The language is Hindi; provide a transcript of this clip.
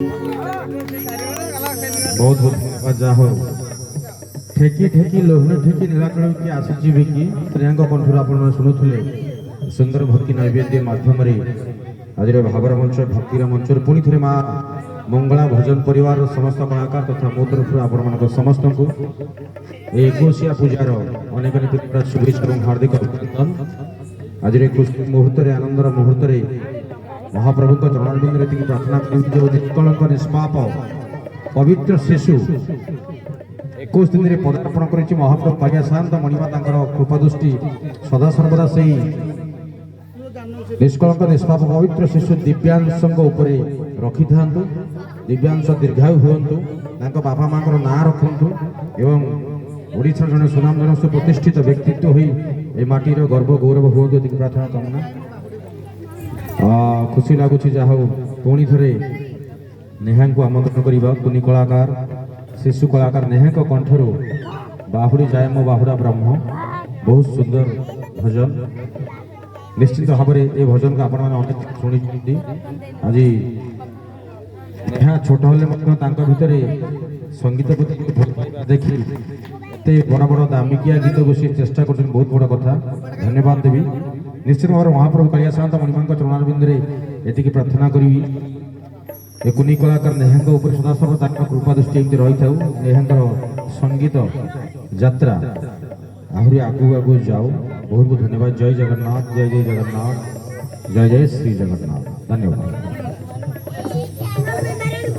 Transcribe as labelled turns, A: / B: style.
A: बहुत बहुत धन्यवाद जाहो ठेकी ठेकी लोहन ठेकी नीलाचल की आसीची बिकी प्रियांक कंठर आपण शुणुले सुंदर भक्ति नैवेद्य माध्यम आज भावर मंच भक्तिर मंच पुणी थे माँ मंगला भजन परिवार समस्त कलाकार तथा मो तरफ आपण समस्त को 21 पूजार अनेक अनेक शुभेच्छा और हार्दिक अभिनंदन। आज खुशी मुहूर्त आनंदर मुहूर्त महाप्रभु चरणारविंद प्रार्थना निष्कलंक निष्पाप पवित्र शिशु 21 दिन में पदार्पण कर महाप्रभु कालिया शांत मणिमा कृपा दृष्टि सदा सर्वदा से निष्कलंक निष्पाप पवित्र शिशु दिव्यांश रखि था। दिव्यांश दीर्घायु हूँ बापा माँ ना रखु एवं ओडिशा जड़े सुनामधन सुप्रतिष्ठित व्यक्तित्व हो माटीर गर्व गौरव हूँ प्रार्थना कामना। खुशी लगुच जहा पुणी थे नेहा को आमंत्रण करवा कुनी कलाकार शिशु कलाकार नेहा कंठर बाहुड़ी जाए मो बाहुड़ा ब्रह्म बहुत सुंदर भजन निश्चित भाव में ये भजन को आपण मैंने शुणी आज नेहा छोट हेल्ले भितर संगीत देखी एत बड़ बड़ दामिकिया गीत को सी चेष्टा कर बहुत बड़ कथा धन्यवाद देवी। निश्चित भाव महाप्रभु कालिया शांत मणिमा चरणारविंद ये प्रार्थना करी कुनी कलाकार नेहा सदा सर्वदा कृपा दृष्टि रही था। नेहा संगीत यात्रा आहरी आगू आगू जाओ। बहुत बहुत धन्यवाद। जय जगन्नाथ जय जय जगन्नाथ जय जय श्री जगन्नाथ। धन्यवाद।